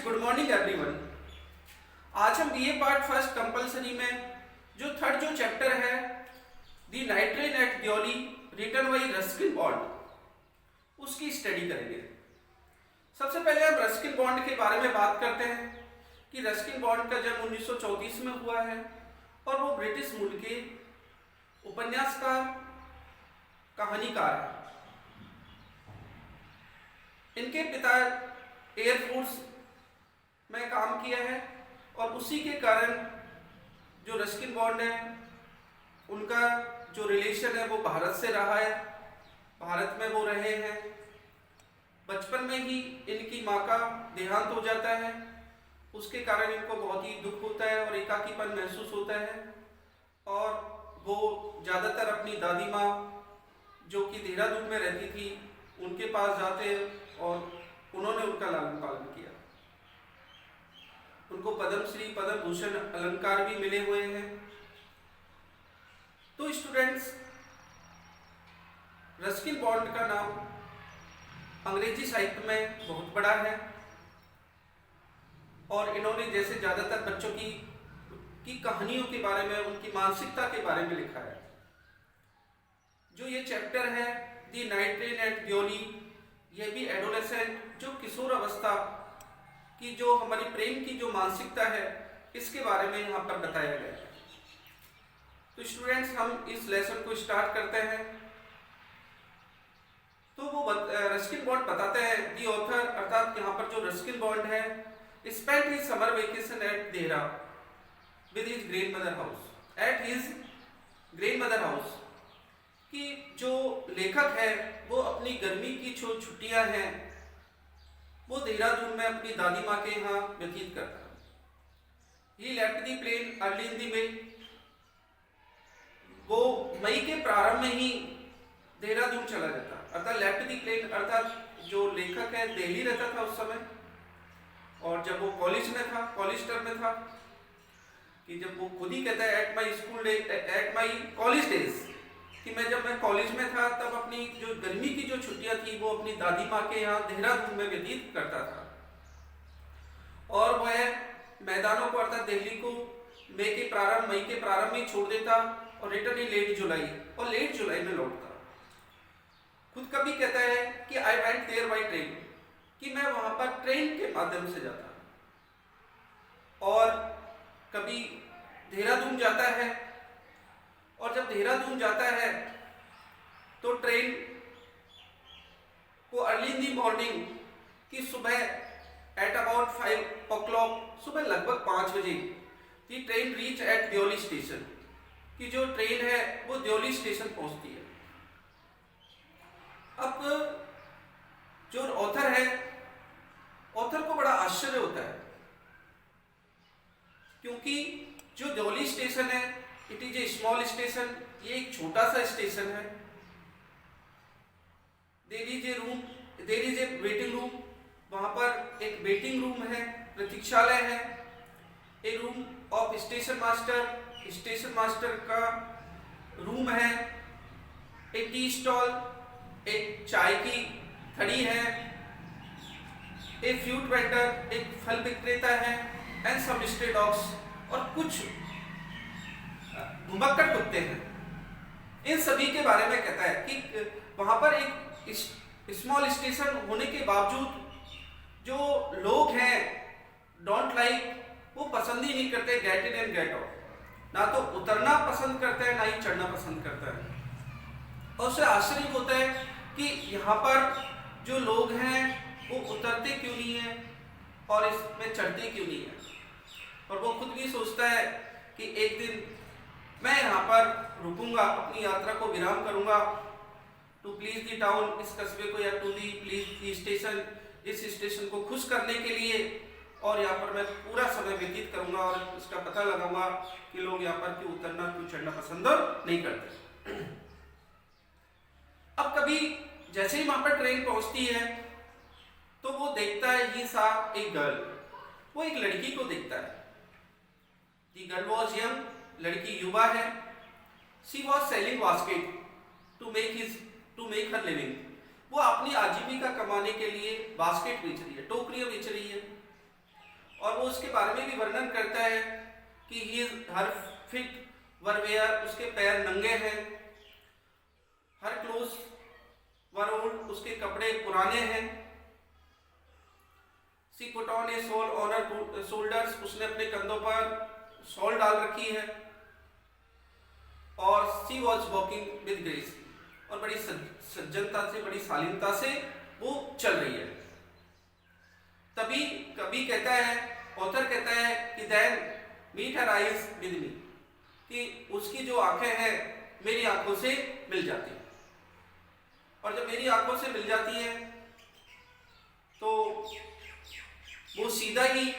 Good morning everyone. आज हम BA part first compulsory में जो चैप्टर है the night train at Deoli written by Ruskin Bond उसकी स्टडी करेंगे। सबसे पहले हम रस्किन बॉन्ड के बारे में बात करते हैं कि रस्किन बॉन्ड का जन्म 1934 में हुआ है और वो ब्रिटिश मूल के उपन्यासकार कहानीकार है। इनके पिता एयरफोर्स में काम किया है और उसी के कारण जो रस्किन बॉन्ड है उनका जो रिलेशन है वो भारत से रहा है, भारत में वो रहे हैं। बचपन में ही इनकी माँ का देहांत हो जाता है, उसके कारण इनको बहुत ही दुख होता है और एकाकीपन महसूस होता है और वो ज़्यादातर अपनी दादी माँ जो कि देहरादून में रहती थी उनके पास जाते हैं और उन्होंने उनका लालन पालन किया। उनको पद्मश्री पद्म भूषण अलंकार भी मिले हुए हैं। तो स्टूडेंट्स, रस्किन बॉन्ड का नाम अंग्रेजी साहित्य में बहुत बड़ा है और इन्होंने जैसे ज़्यादातर बच्चों की कहानियों के बारे में, उनकी मानसिकता के बारे में लिखा है। जो ये चैप्टर है द नाइट्रेन एट दियोली, ये भी एडोलेसेंट जो किशोर अवस्था की जो हमारी प्रेम की जो मानसिकता है इसके बारे में यहाँ पर बताया गया है। तो स्टूडेंट्स, हम इस लेसन को स्टार्ट करते हैं। तो वो रस्किन बॉन्ड बताते हैं दी ऑथर, अर्थात यहाँ पर जो रस्किन बॉन्ड है spent his summer vacation at Dehra with his grandmother house, at his grandmother house. कि जो लेखक है वो अपनी गर्मी की जो छुट्टियां हैं वो देहरादून में अपनी दादी माँ के यहाँ व्यतीत करता है। He left the plain early in the May, वो मई के प्रारंभ में ही देहरादून चला जाता। अर्थात लेफ्ट द प्लेन अर्थात जो लेखक है दिल्ली रहता था उस समय, और जब वो कॉलेज में था, कॉलेज टर्म में था, कि जब वो खुद ही कहता है at my school day, at my college days, कि जब मैं कॉलेज में था तब अपनी जो गर्मी की जो छुट्टियां थी वो अपनी दादी माँ के यहाँ देहरादून में व्यतीत करता था और वह मैदानों को अर्थात दिल्ली को मई के प्रारंभ में छोड़ देता और रिटर्न इन लेट जुलाई में लौटता। खुद कभी कहता है कि I went there by train, कि मैं वहां पर ट्रेन के माध्यम से जाता। और कभी देहरादून जाता है और जब देहरादून जाता है तो ट्रेन को अर्ली इन दी मॉर्निंग की सुबह एट अबाउट 5 o'clock, सुबह लगभग 5 बजे की train reach at Deoli station, की जो ट्रेन है वो दियोली स्टेशन पहुंचती है। अब जो ऑथर है, ऑथर को बड़ा आश्चर्य होता है क्योंकि जो दियोली स्टेशन है it is a small station, ये एक छोटा सा स्टेशन है। There is a waiting room, वहां पर एक वेटिंग रूम है, प्रतीक्षालय है, एक रूम ऑफ स्टेशन मास्टर का रूम है, एक टी स्टॉल, एक चाय की खड़ी है, एक फ्रूट वेंडर, एक फल विक्रेता है, एंड सम स्ट्रे डॉग्स, और कुछ घुमक्कड़ कुत्ते हैं। इन सभी के बारे में कहता है कि वहां पर एक स्मॉल स्टेशन होने के बावजूद जो लोग हैं डोंट लाइक, वो पसंद ही नहीं करते get in and get out, ना तो उतरना पसंद करता है ना ही चढ़ना पसंद करता है। और उससे आश्चर्य होता है कि यहाँ पर जो लोग हैं वो उतरते क्यों नहीं है और इसमें चढ़ते क्यों नहीं है। और वो खुद भी सोचता है कि एक दिन मैं यहाँ पर रुकूंगा, अपनी यात्रा को विराम करूंगा, टू प्लीज दी टाउन, इस कस्बे को, या to the please the station, इस स्टेशन को खुश करने के लिए, और यहाँ पर मैं पूरा समय व्यतीत करूंगा और इसका पता लगाऊंगा कि लोग यहाँ पर क्यों उतरना क्यों चढ़ना पसंद नहीं करते। अब कभी जैसे ही वहां पर ट्रेन पहुंचती है तो वो देखता है ही सा एक गर्ल, वो एक लड़की को देखता है। दी गर्ल वॉज यंग, लड़की युवा है। She was selling basket to make her living, वो अपनी आजीविका कमाने के लिए बास्केट बेच रही है, टोकरियां बेच रही है। और वो उसके बारे में भी वर्णन करता है कि he is her feet were bare, उसके पैर नंगे हैं, हर क्लोज वर ओल्ड, उसके कपड़े पुराने हैं, she put on a shawl on her shoulders, उसने अपने कंधों पर शॉल डाल रखी है, और she was walking with grace, और बड़ी सज्जनता से, बड़ी शालीनता से वो चल रही है। तभी कवि कहता है, ऑथर कहता है कि then meet her eyes with me, कि उसकी जो आंखें हैं मेरी आंखों से मिल जाती है, और जब मेरी आंखों से मिल जाती है तो वो सीधा ही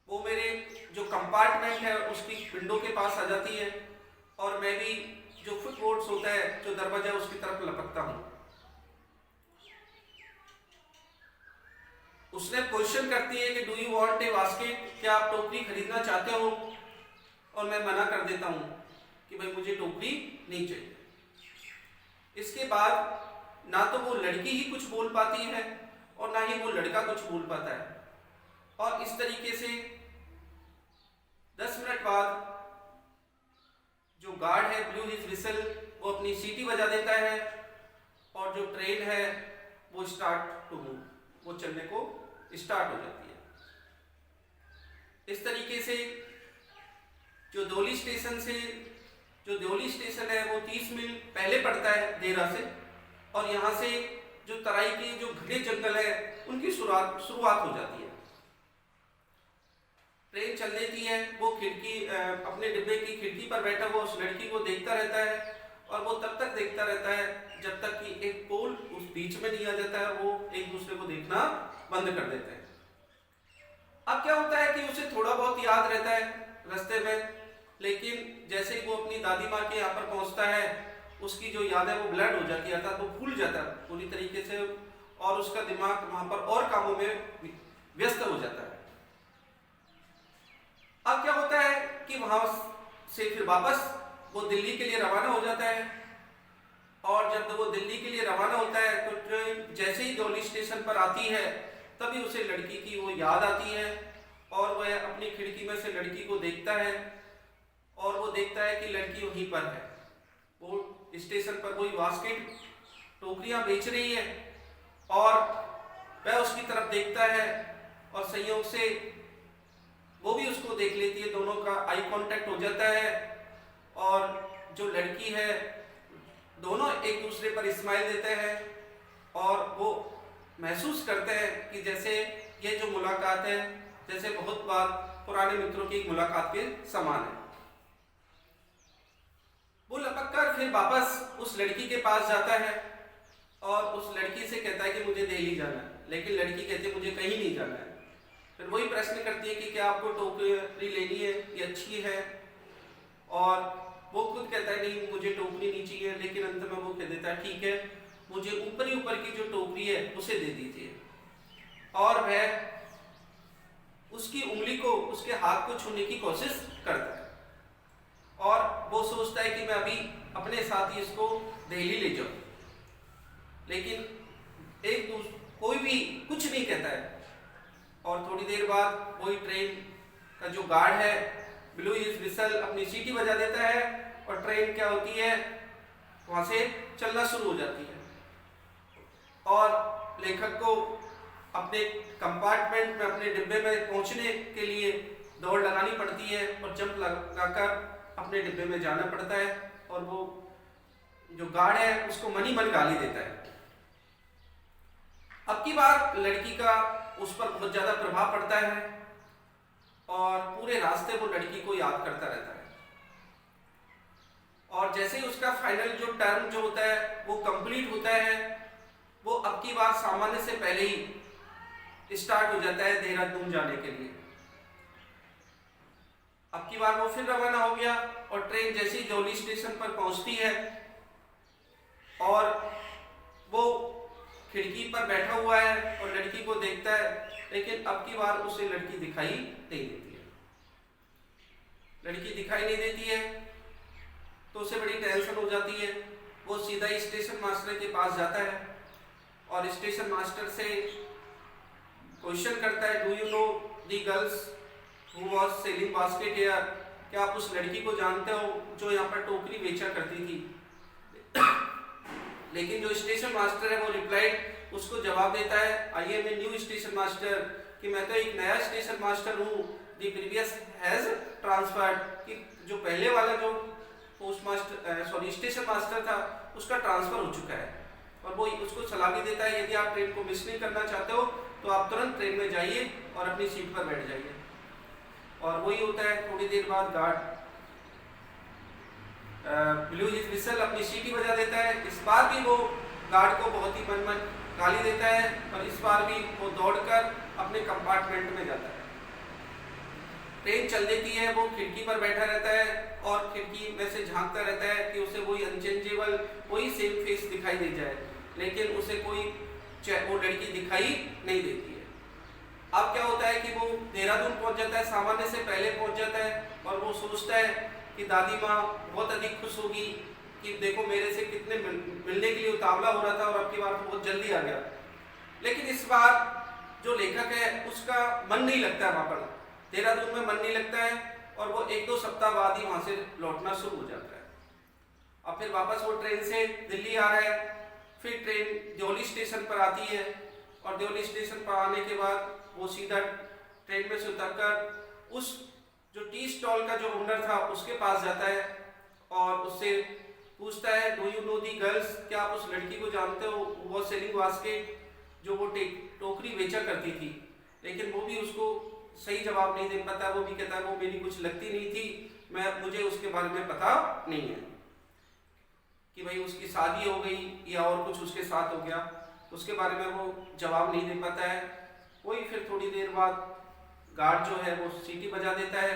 वो मेरे जो कंपार्टमेंट है उसकी विंडो के पास आ जाती है, और मैं भी जो फुटबोर्ड्स होता है, जो दरवाजा है, उसकी तरफ लपकता हूं। उसने क्वेश्चन करती है कि do you want a basket, क्या आप टोकरी खरीदना चाहते हो, और मैं मना कर देता हूं कि भाई मुझे टोकरी नहीं चाहिए। इसके बाद ना तो वो लड़की ही कुछ बोल पाती है और ना ही वो लड़का कुछ बोल पाता है, और इस तरीके से 10 मिनट बाद जो गार्ड है ब्लू हिज विसल, वो अपनी सीटी बजा देता है, और जो ट्रेन है वो स्टार्ट टू मूव, वो चलने को स्टार्ट हो जाती है। इस तरीके से जो दोली स्टेशन है वो 30 मील पहले पड़ता है देरा से, और यहाँ से जो तराई के जो घने जंगल है उनकी शुरुआत हो जाती है। ट्रेन चल देती है, वो खिड़की अपने डिब्बे की खिड़की पर बैठा हुआ उस लड़की को देखता रहता है, और वो तब तक देखता रहता है जब तक कि एक पोल उस बीच में नहीं आ जाता है, वो एक दूसरे को देखना बंद कर देते हैं। अब क्या होता है कि उसे थोड़ा बहुत याद रहता है रास्ते में, लेकिन जैसे ही वो अपनी दादी माँ के यहाँ पर पहुँचता है उसकी जो याद है वो ब्लड हो जाती है, अर्थात वो भूल जाता है पूरी तरीके से, और उसका दिमाग वहाँ पर और कामों में व्यस्त हो जाता है। अब क्या होता है कि वहां से फिर वापस वो दिल्ली के लिए रवाना हो जाता है, और जब वो दिल्ली के लिए रवाना होता है तो ट्रेन जैसे ही दिल्ली स्टेशन पर आती है तभी उसे लड़की की वो याद आती है, और वह अपनी खिड़की में से लड़की को देखता है, और वो देखता है कि लड़की वहीं पर है, वो स्टेशन पर वही बास्केट टोकरियां बेच रही है, और वह उसकी तरफ देखता है, और संयोग से वो भी उसको देख लेती है, दोनों का आई कांटेक्ट हो जाता है, और जो लड़की है दोनों एक दूसरे पर स्माइल देते हैं, और वो महसूस करते हैं कि जैसे ये जो मुलाकात है जैसे बहुत बार पुराने मित्रों की मुलाकात के समान है। वो लपक कर फिर वापस उस लड़की के पास जाता है, और उस लड़की से कहता है कि मुझे दिल्ली जाना है, लेकिन लड़की कहती है मुझे कहीं नहीं जाना है। फिर वही प्रश्न करती है कि क्या आपको टोकरी लेनी है, ये अच्छी है, और वो खुद कहता है नहीं मुझे टोकरी नहीं चाहिए, लेकिन अंत में वो कह देता है ठीक है मुझे ऊपर की जो टोकरी है उसे दे दीजिए, और वह उसकी उंगली को, उसके हाथ को छूने की कोशिश करता है, और वो सोचता है कि मैं अभी अपने साथ ही इसको दिल्ली ले जाऊं, लेकिन कोई भी कुछ नहीं कहता है। और थोड़ी देर बाद वही ट्रेन का जो गार्ड है ब्लू हिज विसल अपनी सीटी बजा देता है, और ट्रेन क्या होती है वहां से चलना शुरू हो जाती है, और लेखक को अपने कंपार्टमेंट में, अपने डिब्बे में पहुंचने के लिए दौड़ लगानी पड़ती है, और जंप लगाकर अपने डिब्बे में जाना पड़ता है, और वो जो गार्ड है उसको मन ही मन गाली देता है। अब की बार लड़की का उस पर बहुत ज्यादा प्रभाव पड़ता है, और पूरे रास्ते वो लड़की को याद करता रहता है, और जैसे ही उसका फाइनल जो टर्म जो होता है वो कंप्लीट होता है, वो अब की बार सामान्य से पहले ही स्टार्ट हो जाता है देहरादून जाने के लिए। अब की बार वो फिर रवाना हो गया, और ट्रेन जैसे ही दिल्ली स्टेशन पर पहुंचती है, और वो खिड़की पर बैठा हुआ है और लड़की को देखता है, लेकिन अब की बार उसे लड़की दिखाई नहीं देती है। लड़की दिखाई नहीं देती है तो उसे बड़ी टेंशन हो जाती है। वो सीधा ही स्टेशन मास्टर के पास जाता है, और स्टेशन मास्टर से क्वेश्चन करता है, do you know the girls who was selling basket here, क्या आप उस लड़की को जानते हो जो यहाँ पर टोकरी बेचा करती थी। लेकिन जो स्टेशन मास्टर है वो रिप्लाइड, उसको जवाब देता है, I am a new station master, कि मैं तो एक नया स्टेशन मास्टर हूँ। द प्रीवियस हैज ट्रांसफर्ड, कि जो पहले वाला जो पोस्ट मास्टर स्टेशन मास्टर था उसका ट्रांसफर हो चुका है। और वो उसको सलाह भी देता है, यदि आप ट्रेन को मिस नहीं करना चाहते हो तो आप तुरंत ट्रेन में जाइए और अपनी सीट पर बैठ जाइए। और वही होता है, थोड़ी देर बाद गार्ड ब्लू हिज विसल, अपनी सीटी बजा देता है। इस बार भी वो गार्ड को बहुत ही मन गाली देता है और इस बार भी वो दौड़कर अपने कंपार्टमेंट में जाता है। ट्रेन चल देती है, वो खिड़की पर बैठा रहता है और खिड़की में से झांकता रहता है कि उसे वही अनचेंजेबल, वही सेम फेस दिखाई दे जाए, लेकिन उसे कोई वो लड़की दिखाई नहीं देती है। अब क्या होता है कि वो देहरादून पहुंच जाता है, सामान्य से पहले पहुंच जाता है और वो सोचता है कि दादी माँ बहुत अधिक खुश होगी कि देखो मेरे से कितने मिलने के लिए उतावला हो रहा था और अब की बार तो बहुत जल्दी आ गया। लेकिन इस बार जो लेखक है उसका मन नहीं लगता है, वहाँ पर देहरादून में मन नहीं लगता है और वो 1-2 सप्ताह बाद ही वहाँ से लौटना शुरू हो जाता है। अब फिर वापस वो ट्रेन से दिल्ली आ रहा है, फिर ट्रेन देवली स्टेशन पर आती है और देवली स्टेशन पर आने के बाद वो सीधा ट्रेन में से उतरकर उस जो टी स्टॉल का जो ओनर था उसके पास जाता है और उससे पूछता है, do you know the girls, क्या आप उस लड़की को जानते हो वो सेलिंग बास्केट, जो वो टोकरी बेचा करती थी। लेकिन वो भी उसको सही जवाब नहीं दे पाता, वो भी कहता है वो मेरी कुछ लगती नहीं थी, मुझे उसके बारे में पता नहीं है कि भाई उसकी शादी हो गई या और कुछ उसके साथ हो गया, उसके बारे में वो जवाब नहीं दे पाता है। वही फिर थोड़ी देर बाद गार्ड जो है वो सीटी बजा देता है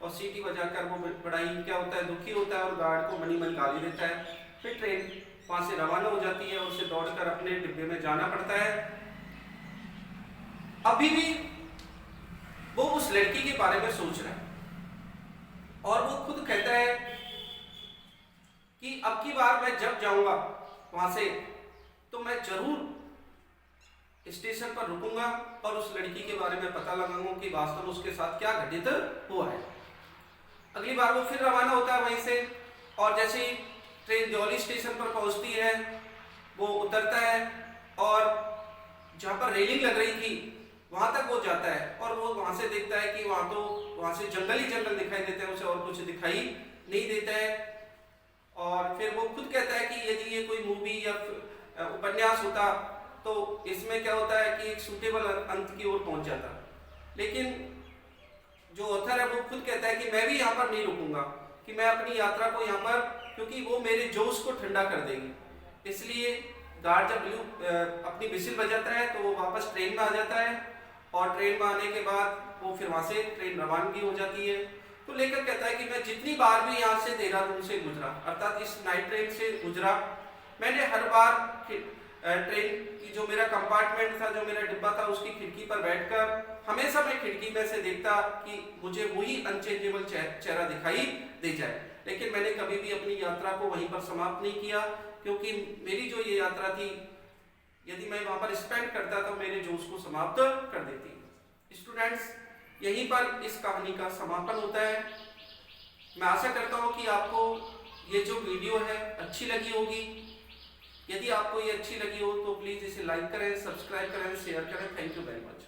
और सीटी बजाकर वो बड़ा ही क्या होता है, दुखी होता है और गार्ड को मन गाली देता है। फिर ट्रेन वहाँ से रवाना हो जाती है और उसे दौड़कर अपने डिब्बे में जाना पड़ता है। अभी भी वो उस लड़की के बारे में सोच रहा है और वो खुद कहता है कि अब की बार मैं जब जाऊंगा वहां से तो मैं जरूर स्टेशन पर रुकूंगा और उस लड़की के बारे में पता लगाऊंगा कि वास्तव में उसके साथ क्या घटित हुआ है। अगली बार वो फिर रवाना होता है वहीं से और जैसे ही ट्रेन देवली स्टेशन पर पहुंचती है वो उतरता है और जहां पर रेलिंग लग रही थी वहां तक वो जाता है और वो वहां से देखता है कि वहां से जंगल ही जंगल दिखाई देते हैं, उसे और कुछ दिखाई नहीं देता है। और फिर वो खुद कहता है कि यदि ये कोई मूवी या उपन्यास होता तो इसमें क्या होता है कि एक सूटेबल अंत की ओर पहुंच जाता, लेकिन जो ऑथर है वो खुद कहता है कि मैं भी यहाँ पर नहीं रुकूंगा, कि मैं अपनी यात्रा को यहाँ पर, क्योंकि वो मेरे जोश को ठंडा कर देगी। इसलिए गार्ड जब अपनी विसिल बजाता है तो वो वापस ट्रेन में आ जाता है और ट्रेन में आने के बाद वो फिर वहाँ से ट्रेन रवानगी हो जाती है। तो लेखक कहता है कि मैं जितनी बार भी यहाँ से देहरादून से गुजरा, अर्थात इस नाइट ट्रेन से गुजरा, मैंने हर बार ट्रेन की जो मेरा कंपार्टमेंट था, जो मेरा डिब्बा था, उसकी खिड़की पर बैठकर हमेशा मैं खिड़की में से देखता कि मुझे वही अनचेंजेबल चेहरा दिखाई दे जाए। लेकिन मैंने कभी भी अपनी यात्रा को वहीं पर समाप्त नहीं किया, क्योंकि मेरी जो ये यात्रा थी यदि मैं वहां पर स्पेंड करता तो मेरे जोश को समाप्त कर देती। स्टूडेंट्स, यहीं पर इस कहानी का समापन होता है। मैं आशा करता हूँ कि आपको ये जो वीडियो है अच्छी लगी होगी। यदि आपको ये अच्छी लगी हो तो प्लीज़ इसे लाइक करें, सब्सक्राइब करें, शेयर करें। Thank you very much.